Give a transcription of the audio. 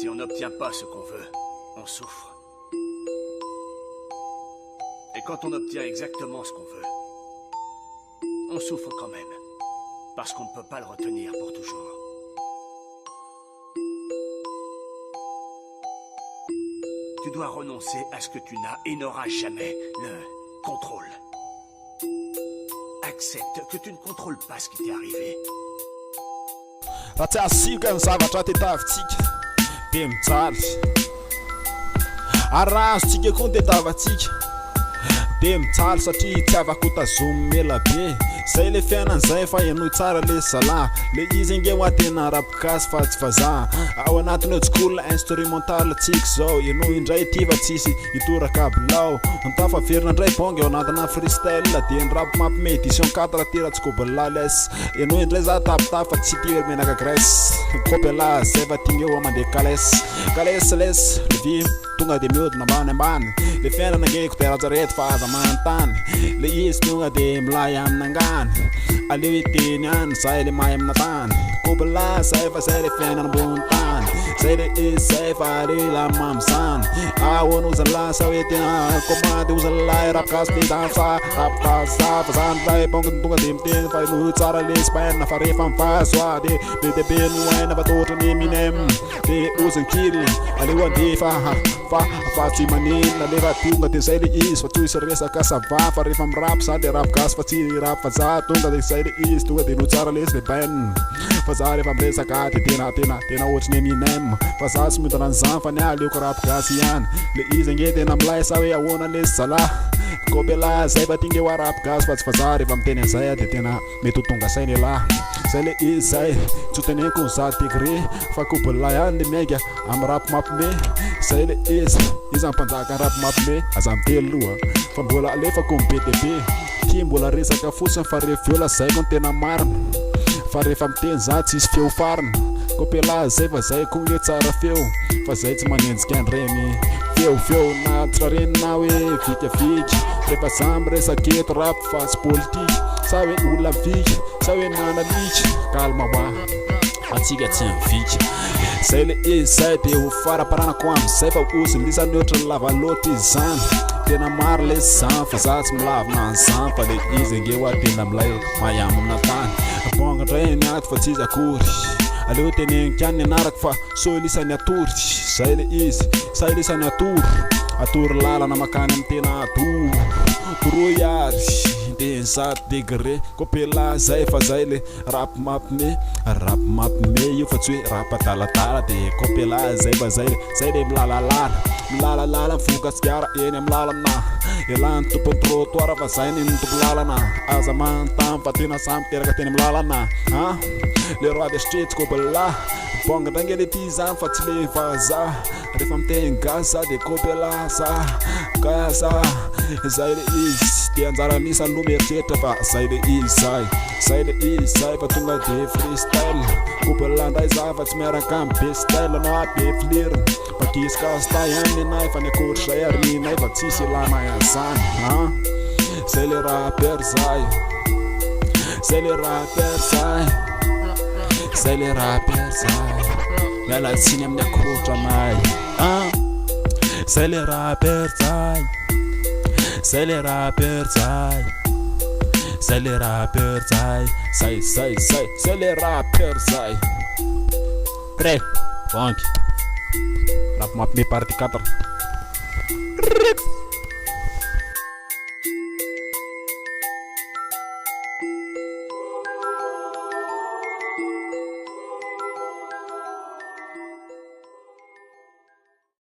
Si on n'obtient pas ce qu'on veut, on souffre. Et quand on obtient exactement ce qu'on veut, on souffre quand même. Parce qu'on ne peut pas le retenir pour toujours. Tu dois renoncer à ce que tu n'as et n'auras jamais, le contrôle. Accepte que tu ne contrôles pas ce qui t'est arrivé. Raha tsy asika ny zavatra tetavintsika dia mijaly ary raha azotsika koa ny tetavantsika dia mijaly satria tsy afaka ho tazomy ela be. Zay le fiainan'izay fa enoy tsara le zala le izy inge hoa tena rapigasy fa tsy vazaha ao anatin'ny old-school instrumental tsika zao enoy indray ty fa tsisy hitoraka bilao nitafaverina indray bonga eo anatina freestyle dia ny rap mampime édition 4 tiratsika balales enoy indray za tapitafa tsy ty menaka grèce kopela zay fa tigny eo mandeha kales les levi tonga de miodina ambany le fiainana nge koteratsarety fa aza manontany le izy tonga de milay amin'angany aleo hiteny any zay le mahay amina tany kopela zay fa zay le fiainana ambony tany zay le izy zay fa le lama amizany ahoana ozany lasa hoe tena commande ozany lay rapigasy tezany fa rapikaza fa zany lay bongany tonga de miteny fa noho tsara le spaina fa rehefa mivazo a de be de be no aina fa totra ny Eminem de ozany kiry aleo andefa fa tsy manina le raha tonga de zay le izy fa toy sy resaka sava fa rehefa mirapy zany de rapigasy fa tsy rapy fa za tonga de zay le izy tonga de no tsara lesy le ben fa za rehefa miresaka de tena ohatriny Eminem fa za sy midana an'izany fa ny aleoko rapigasy ihany le izy nge tena milay sa hoe ahoana lesy zala kopela zay fa tinge hoa rapigasy fa tsy fa za rehefa miteny an'izay de tena mety ho tonga sainy alahy zay le izy zay tsy ho teneniko ny za degré fa kopela ihany le miainga amin'ny rap mampime zay le izy ampanjaka ny rap mampime aza mitelo loha fa mbola alefako ny BDB ty mbola resaka fotsiny fa rehefa viola zay ko ny tena marina fa rehefa miteny za tsisy feo farina kopela zay fa zay koa le tsara feo fa zay tsy manenjika an'ireny feo na tsirarenina hoe vikavika rehefa za miresaketo rap fa tsy politika sa hoe olona vika sa hoe nanalika kalma hoa atsika tsy mivika zay le izy zay de ho faraparanako am'izay fa ozy lisany ohatry ny lava loatra izy zany tena maro le zany fa za tsy milavina an'izany fa le izy nge hoa tena milay mahay amina tany bonga indray ny ato fa tsy izy akory aleo teneniko ihany ny anarako fa so lisany atory zay le izy say lisany atory lalana makany amin'ny tena toroyary de 7 degré kopela zay fa zay le rap mampime io fa tsy hoe rap adaladala de kopela zay fa zay le milalalala mivokasikara eny amin'ny lalana elany tompony trottoir fa zay ny tompo lalana aza manontany fa tena samy teraka teny amin'ny lalana le roi de street kopela bonga ndrange le ty zany fa tsy le vaza rehefa miteny gaza de kopela gaza zay le izy de anjara misany lo mieritreritra fa zay le izy zay fa tonga de freestyle kopela ndray za fa tsy miaraka amin'ny be style no abe flirina makisykasta ihany nenay fa ny akory zay ary ninay fa tsisy ilana ihany zay le rapper zay miala tsiny amin'ny akotra nay zay le rapper zay prêt donc rap mampime partie 4